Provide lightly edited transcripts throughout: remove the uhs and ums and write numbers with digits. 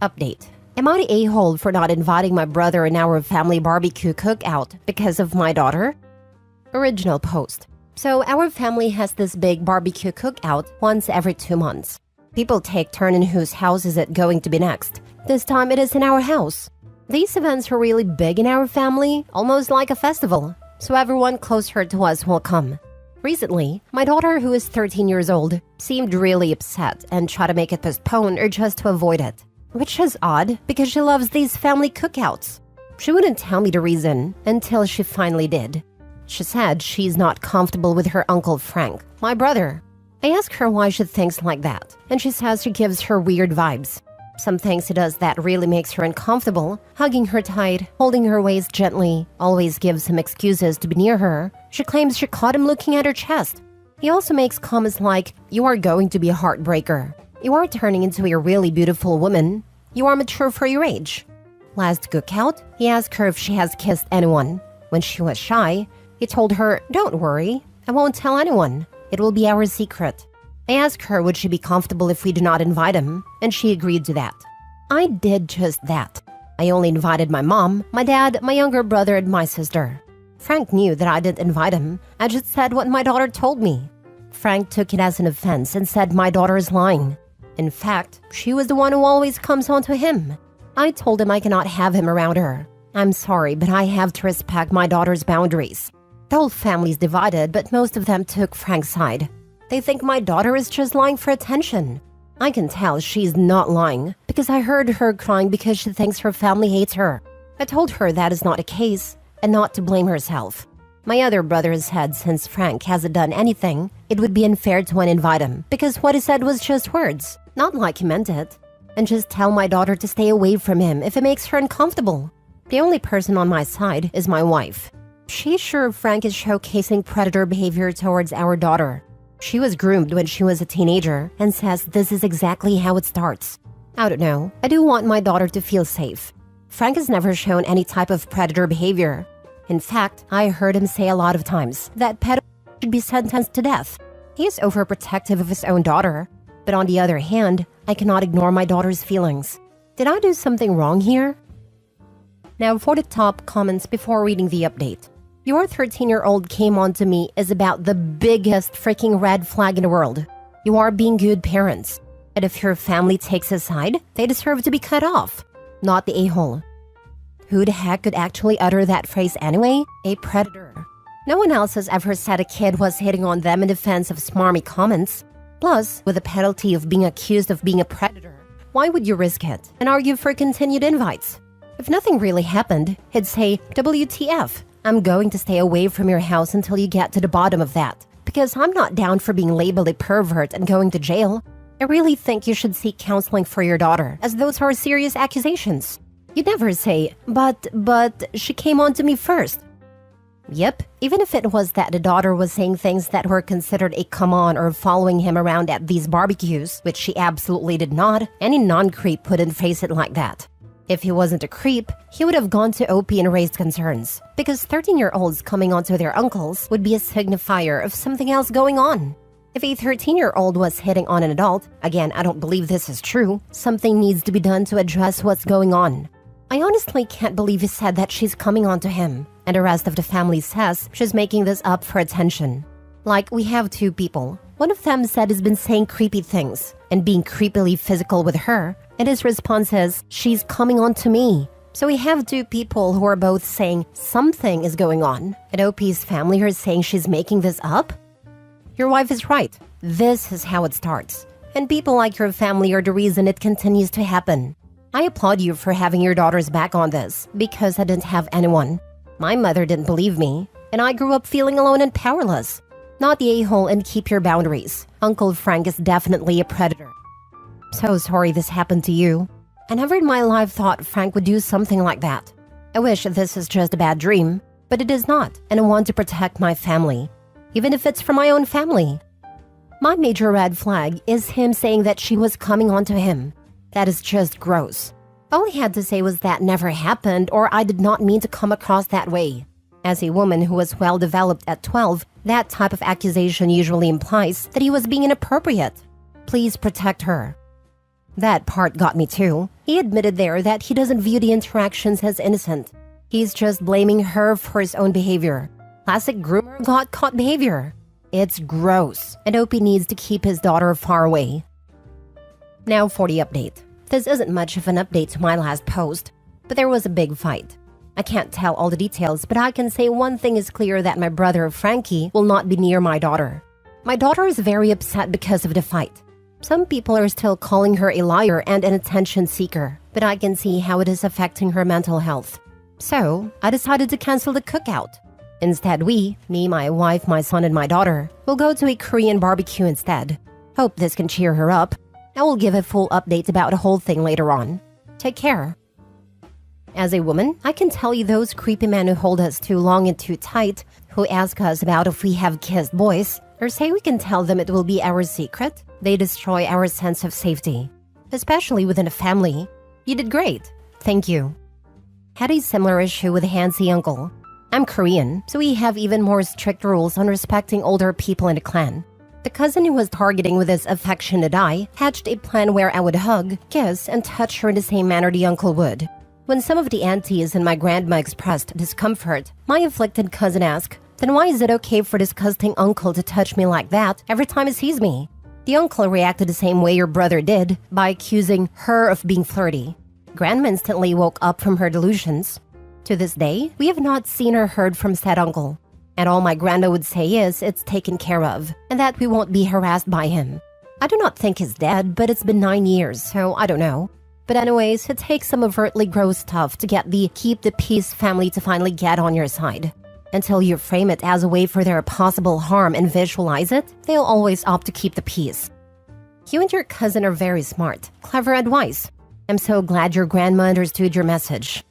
Update. Am I the a-hole for not inviting my brother in our family barbecue cookout because of my daughter? Original post. So our family has this big barbecue cookout once every 2 months. People take turn in whose house is it going to be next. This time it is in our house. These events are really big in our family, almost like a festival, so everyone closer to us will come. Recently, my daughter, who is 13 years old, seemed really upset and tried to make it postponed or just to avoid it. Which is odd because she loves these family cookouts. She wouldn't tell me the reason until she finally did. She said she's not comfortable with her Uncle Frank, my brother. I asked her why she thinks like that, and she says he gives her weird vibes. Some things he does that really makes her uncomfortable, hugging her tight, holding her waist gently, always gives him excuses to be near her. She claims she caught him looking at her chest. He also makes comments like, "You are going to be a heartbreaker. You are turning into a really beautiful woman. You are mature for your age." Last cookout, he asked her if she has kissed anyone. When she was shy, he told her, "Don't worry, I won't tell anyone. It will be our secret." I asked her would she be comfortable if we do not invite him, and she agreed to that. I did just that. I only invited my mom, my dad, my younger brother, and my sister. Frank knew that I didn't invite him. I just said what my daughter told me. Frank took it as an offense and said my daughter is lying. In fact, she was the one who always comes on to him. I told him I cannot have him around her. I'm sorry, but I have to respect my daughter's boundaries. The whole family's divided, but most of them took Frank's side. They think my daughter is just lying for attention. I can tell she's not lying because I heard her crying because she thinks her family hates her. I told her that is not the case and not to blame herself. My other brother said since Frank hasn't done anything, it would be unfair to uninvite him because what he said was just words, not like he meant it. And just tell my daughter to stay away from him if it makes her uncomfortable. The only person on my side is my wife. She's sure Frank is showcasing predator behavior towards our daughter. She was groomed when she was a teenager and says this is exactly how it starts. I don't know. I do want my daughter to feel safe. Frank has never shown any type of predator behavior. In fact, I heard him say a lot of times that pedophiles should be sentenced to death. He is overprotective of his own daughter. But on the other hand, I cannot ignore my daughter's feelings. Did I do something wrong here? Now for the top comments before reading the update. Your 13-year-old came on to me is about the biggest freaking red flag in the world. You are being good parents. And if your family takes a side, they deserve to be cut off. Not the a-hole. Who the heck could actually utter that phrase anyway? A predator. No one else has ever said a kid was hitting on them in defense of smarmy comments. Plus, with the penalty of being accused of being a predator, why would you risk it and argue for continued invites? If nothing really happened, he'd say, WTF, I'm going to stay away from your house until you get to the bottom of that, because I'm not down for being labeled a pervert and going to jail. I really think you should seek counseling for your daughter, as those are serious accusations. You'd never say, but she came on to me first. Yep, even if it was that the daughter was saying things that were considered a come on or following him around at these barbecues, which she absolutely did not, any non-creep wouldn't face it like that. If he wasn't a creep, he would have gone to OP and raised concerns, because 13-year-olds coming onto their uncles would be a signifier of something else going on. If a 13-year-old was hitting on an adult, again, I don't believe this is true, something needs to be done to address what's going on. I honestly can't believe he said that she's coming on to him, and the rest of the family says she's making this up for attention. Like, we have two people. One of them said he's been saying creepy things and being creepily physical with her, and his response is, she's coming on to me. So we have two people who are both saying something is going on, and OP's family are saying she's making this up? Your wife is right. This is how it starts. And people like your family are the reason it continues to happen. I applaud you for having your daughter's back on this, because I didn't have anyone. My mother didn't believe me, and I grew up feeling alone and powerless. Not the a-hole, and keep your boundaries. Uncle Frank is definitely a predator. So sorry this happened to you. I never in my life thought Frank would do something like that. I wish this is just a bad dream, but it is not, and I want to protect my family, even if it's for my own family. My major red flag is him saying that she was coming on to him. That is just gross. All he had to say was that never happened, or I did not mean to come across that way. As a woman who was well developed at 12, that type of accusation usually implies that he was being inappropriate. Please protect her. That part got me too. He admitted there that he doesn't view the interactions as innocent. He's just blaming her for his own behavior. Classic groomer got caught behavior. It's gross, and Opie needs to keep his daughter far away. Now for the update. This isn't much of an update to my last post, but there was a big fight. I can't tell all the details, but I can say one thing is clear, that my brother Frankie will not be near my daughter. My daughter is very upset because of the fight. Some people are still calling her a liar and an attention seeker, but I can see how it is affecting her mental health. So, I decided to cancel the cookout. Instead, me, my wife, my son, and my daughter, will go to a Korean barbecue instead. Hope this can cheer her up. I will give a full update about the whole thing later on. Take care. As a woman, I can tell you those creepy men who hold us too long and too tight, who ask us about if we have kissed boys, or say we can tell them it will be our secret, they destroy our sense of safety. Especially within a family. You did great. Thank you. Had a similar issue with Hansi uncle. I'm Korean, so we have even more strict rules on respecting older people in the clan. The cousin who was targeting with his affectionate eye hatched a plan where I would hug, kiss, and touch her in the same manner the uncle would. When some of the aunties and my grandma expressed discomfort, my afflicted cousin asked, "Then why is it okay for disgusting uncle to touch me like that every time he sees me?" The uncle reacted the same way your brother did, by accusing her of being flirty. Grandma instantly woke up from her delusions. To this day, we have not seen or heard from said uncle. And all my grandma would say is it's taken care of, and that we won't be harassed by him. I do not think he's dead, but it's been 9 years, so I don't know. But anyways, it takes some overtly gross stuff to get the keep the peace family to finally get on your side. Until you frame it as a way for their possible harm and visualize it, they'll always opt to keep the peace. You and your cousin are very smart. Clever advice. I'm so glad your grandma understood your message.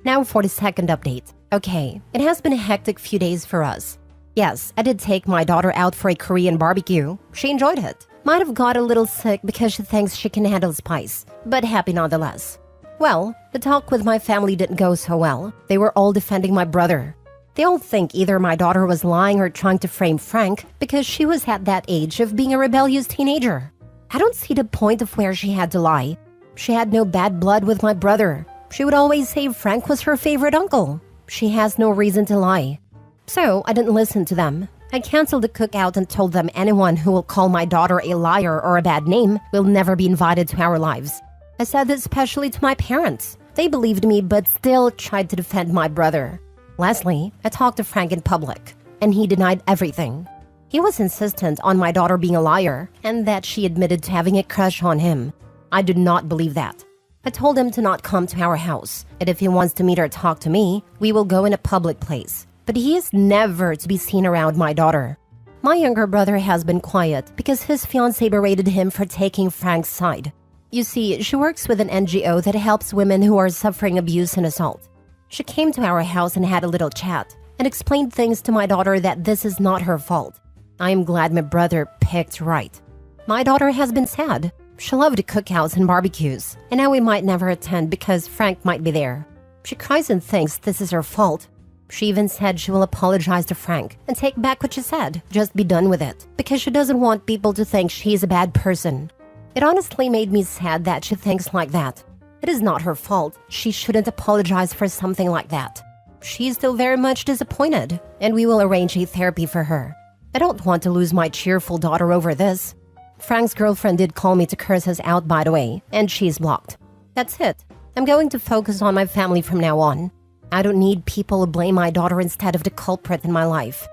Now for the second update. Okay, it has been a hectic few days for us. Yes, I did take my daughter out for a Korean barbecue. She enjoyed it. Might have got a little sick because she thinks she can handle spice, but happy nonetheless. Well, the talk with my family didn't go so well. They were all defending my brother. They all think either my daughter was lying or trying to frame Frank because she was at that age of being a rebellious teenager. I don't see the point of where she had to lie. She had no bad blood with my brother. She would always say Frank was her favorite uncle. She has no reason to lie. So I didn't listen to them. I canceled the cookout and told them anyone who will call my daughter a liar or a bad name will never be invited to our lives. I said this especially to my parents. They believed me but still tried to defend my brother. Lastly, I talked to Frank in public, and he denied everything. He was insistent on my daughter being a liar and that she admitted to having a crush on him. I did not believe that. I told him to not come to our house, and if he wants to meet or talk to me, we will go in a public place. But he is never to be seen around my daughter. My younger brother has been quiet because his fiancée berated him for taking Frank's side. You see, she works with an NGO that helps women who are suffering abuse and assault. She came to our house and had a little chat and explained things to my daughter that this is not her fault. I am glad my brother picked right. My daughter has been sad. She loved the cookouts and barbecues, and now we might never attend because Frank might be there. She cries and thinks this is her fault. She even said she will apologize to Frank and take back what she said, just be done with it, because she doesn't want people to think she's a bad person. It honestly made me sad that she thinks like that. It is not her fault. She shouldn't apologize for something like that. She's still very much disappointed, and we will arrange a therapy for her. I don't want to lose my cheerful daughter over this. Frank's girlfriend did call me to curse us out, by the way, and she's blocked. That's it. I'm going to focus on my family from now on. I don't need people to blame my daughter instead of the culprit in my life.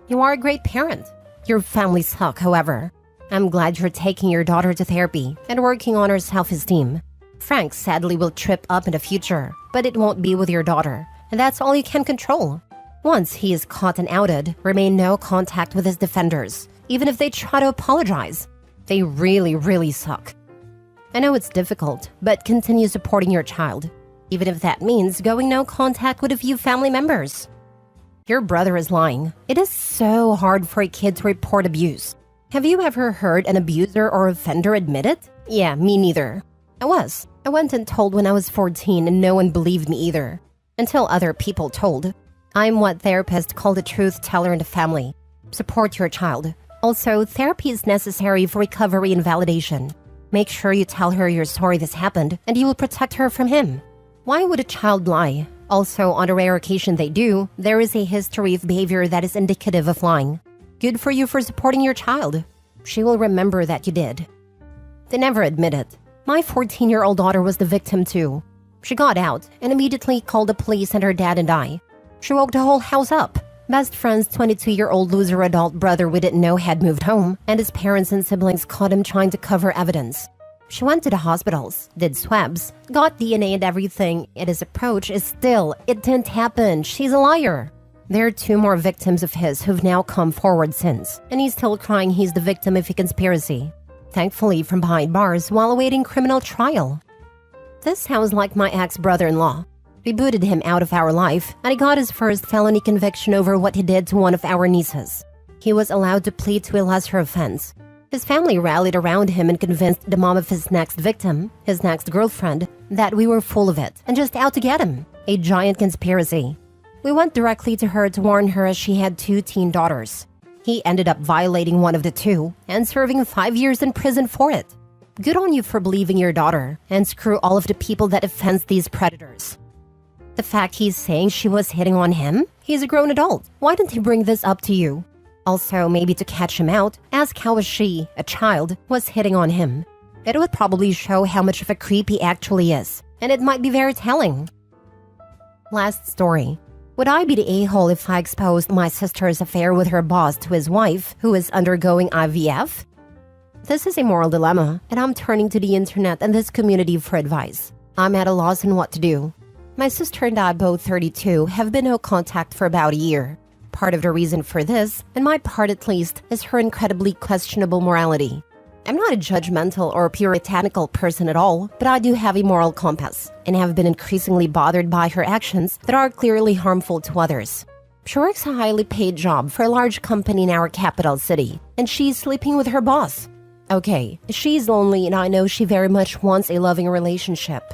You are a great parent. Your family suck, however. I'm glad you're taking your daughter to therapy and working on her self-esteem. Frank sadly will trip up in the future, but it won't be with your daughter, and that's all you can control. Once he is caught and outed, remain no contact with his defenders, even if they try to apologize. They really suck. I know it's difficult, but continue supporting your child, even if that means going no contact with a few family members. Your brother is lying. It is so hard for a kid to report abuse. Have you ever heard an abuser or offender admit it? Yeah, me neither. I went and told when I was 14 and no one believed me either. Until other people told. I'm what therapists call the truth teller in the family. Support your child. Also, therapy is necessary for recovery and validation. Make sure you tell her you're sorry this happened and you will protect her from him. Why would a child lie? Also, on a rare occasion they do, there is a history of behavior that is indicative of lying. Good for you for supporting your child. She will remember that you did. They never admit it. My 14-year-old daughter was the victim too. She got out and immediately called the police and her dad and I. She woke the whole house up. Best friend's 22-year-old loser adult brother we didn't know had moved home, and his parents and siblings caught him trying to cover evidence. She went to the hospitals, did swabs, got DNA and everything, and his approach is still, it didn't happen, she's a liar. There are 2 more victims of his who've now come forward since, and he's still crying he's the victim of a conspiracy. Thankfully from behind bars while awaiting criminal trial. This sounds like my ex-brother-in-law. We booted him out of our life, and he got his first felony conviction over what he did to one of our nieces. He was allowed to plead to a lesser offense. His family rallied around him and convinced the mom of his next victim, his next girlfriend, that we were full of it and just out to get him. A giant conspiracy. We went directly to her to warn her as she had 2 teen daughters. He ended up violating one of the 2 and serving 5 years in prison for it. Good on you for believing your daughter, and screw all of the people that offend these predators. The fact he's saying she was hitting on him? He's a grown adult. Why didn't he bring this up to you? Also, maybe to catch him out, ask how she, a child, was hitting on him. It would probably show how much of a creep he actually is, and it might be very telling. Last story. Would I be the a-hole if I exposed my sister's affair with her boss to his wife, who is undergoing IVF? This is a moral dilemma, and I'm turning to the internet and this community for advice. I'm at a loss on what to do. My sister and I, both 32, have been no contact for about a year. Part of the reason for this, and my part at least, is her incredibly questionable morality. I'm not a judgmental or puritanical person at all, but I do have a moral compass, and have been increasingly bothered by her actions that are clearly harmful to others. She works a highly paid job for a large company in our capital city, and she's sleeping with her boss. Okay, she's lonely and I know she very much wants a loving relationship.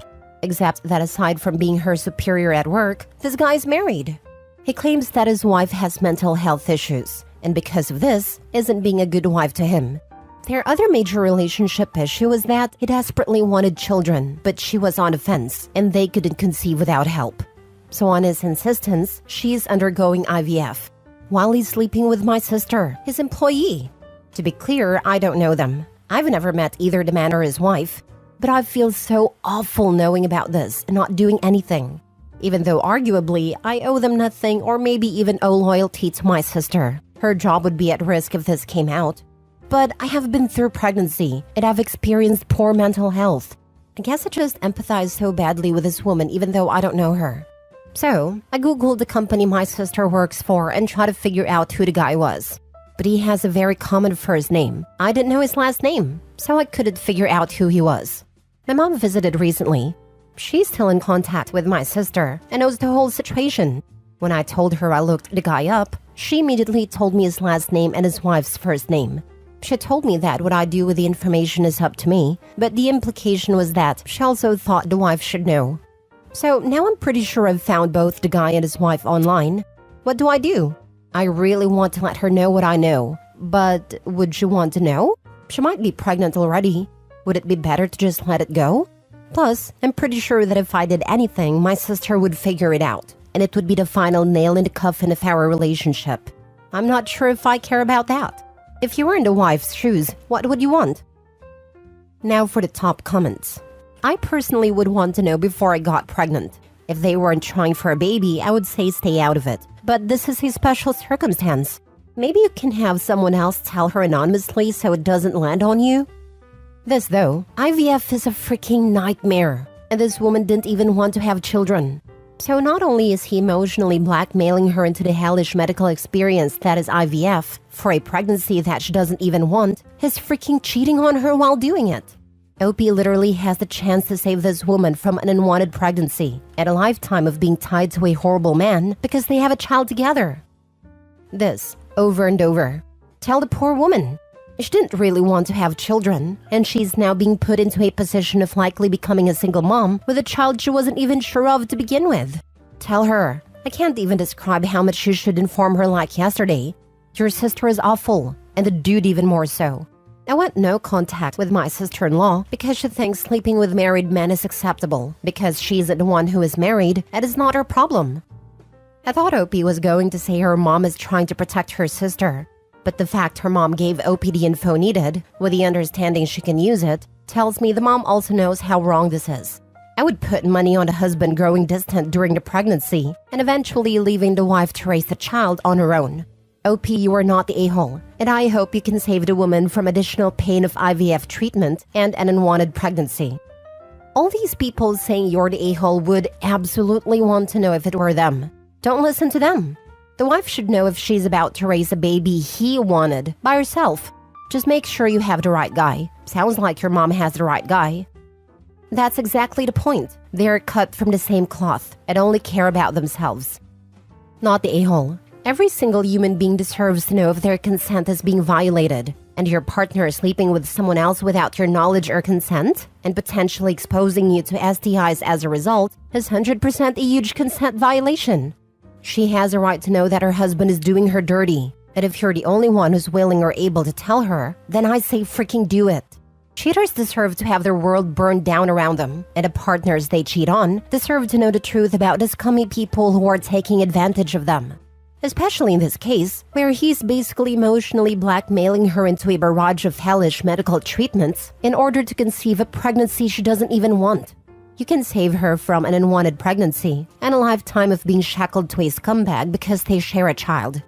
Except that aside from being her superior at work, this guy's married. He claims that his wife has mental health issues, and because of this, isn't being a good wife to him. Their other major relationship issue is that he desperately wanted children, but she was on the fence, and they couldn't conceive without help. So on his insistence, she's undergoing IVF, while he's sleeping with my sister, his employee. To be clear, I don't know them. I've never met either the man or his wife. But I feel so awful knowing about this and not doing anything. Even though arguably, I owe them nothing or maybe even owe loyalty to my sister. Her job would be at risk if this came out. But I have been through pregnancy and I've experienced poor mental health. I guess I just empathize so badly with this woman even though I don't know her. So, I googled the company my sister works for and tried to figure out who the guy was. But he has a very common first name. I didn't know his last name, so I couldn't figure out who he was. My mom visited recently. She's still in contact with my sister and knows the whole situation. When I told her I looked the guy up, she immediately told me his last name and his wife's first name. She told me that what I do with the information is up to me, but the implication was that she also thought the wife should know. So now I'm pretty sure I've found both the guy and his wife online. What do I do? I really want to let her know what I know, but would she want to know? She might be pregnant already. Would it be better to just let it go? Plus, I'm pretty sure that if I did anything, my sister would figure it out, and it would be the final nail in the coffin of our relationship. I'm not sure if I care about that. If you were in the wife's shoes, what would you want? Now for the top comments. I personally would want to know before I got pregnant. If they weren't trying for a baby, I would say stay out of it. But this is a special circumstance. Maybe you can have someone else tell her anonymously so it doesn't land on you? This though, IVF is a freaking nightmare, and this woman didn't even want to have children. So not only is he emotionally blackmailing her into the hellish medical experience that is IVF for a pregnancy that she doesn't even want, he's freaking cheating on her while doing it. OP literally has the chance to save this woman from an unwanted pregnancy and a lifetime of being tied to a horrible man because they have a child together. This, over and over. Tell the poor woman. She didn't really want to have children, and she's now being put into a position of likely becoming a single mom with a child she wasn't even sure of to begin with. Tell her. I can't even describe how much you should inform her like yesterday. Your sister is awful, and the dude even more so. I want no contact with my sister-in-law because she thinks sleeping with married men is acceptable because she's the one who is married and it's not her problem. I thought Opie was going to say her mom is trying to protect her sister, but the fact her mom gave Opie the info needed, with the understanding she can use it, tells me the mom also knows how wrong this is. I would put money on the husband growing distant during the pregnancy and eventually leaving the wife to raise the child on her own. OP, you are not the a-hole, and I hope you can save the woman from additional pain of IVF treatment and an unwanted pregnancy. All these people saying you're the a-hole would absolutely want to know if it were them. Don't listen to them. The wife should know if she's about to raise a baby he wanted by herself. Just make sure you have the right guy. Sounds like your mom has the right guy. That's exactly the point. They're cut from the same cloth and only care about themselves. Not the a-hole. Every single human being deserves to know if their consent is being violated, and your partner is sleeping with someone else without your knowledge or consent, and potentially exposing you to STIs as a result, is 100% a huge consent violation. She has a right to know that her husband is doing her dirty, and if you're the only one who's willing or able to tell her, then I say freaking do it. Cheaters deserve to have their world burned down around them, and the partners they cheat on deserve to know the truth about the scummy people who are taking advantage of them. Especially in this case, where he's basically emotionally blackmailing her into a barrage of hellish medical treatments in order to conceive a pregnancy she doesn't even want. You can save her from an unwanted pregnancy and a lifetime of being shackled to a scumbag because they share a child.